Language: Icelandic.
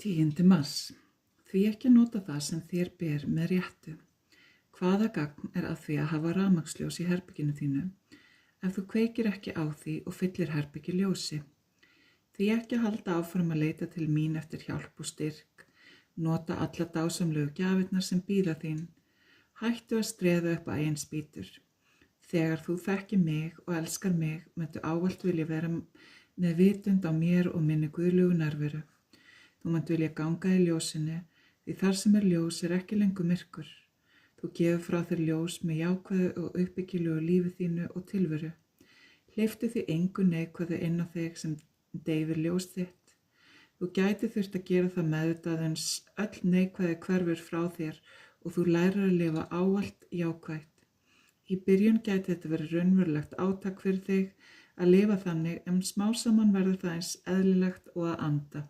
10. mars. Því ekki að nota það sem þér ber með réttu. Hvaða gagn er að því að hafa rafmagnsljós í herberginu þínu ef þú kveikir ekki á því og fyllir herbergi ljósi? Því ekki að halda áfram að leita til mín eftir hjálp og styrk. Nota alla dásamlegu gjafirnar sem bíða þín. Hættu að streða upp að eigin spýtur. Þegar þú þekkir mig og elskar mig, myndu ávallt vilja vera með vitund á mér og minni guðlegu nærveru. Þú myndu vilja ganga í ljósinu, því þar sem er ljós er ekki lengur myrkur. Þú gefur frá þér ljós með jákvæðu og uppbyggilegu lífi þínu og tilveru. Hleyptu því engu neikvæðu inn á þig sem deyfir ljós þitt. Þú gæti þurft að gera það meðvitað uns öll neikvæði hverfur frá þér og þú lærir að lifa ávallt jákvætt. Í byrjun gæti þetta verið raunverulegt átak fyrir þig að lifa þannig, en smám saman verður það eins eðlilegt og að anda.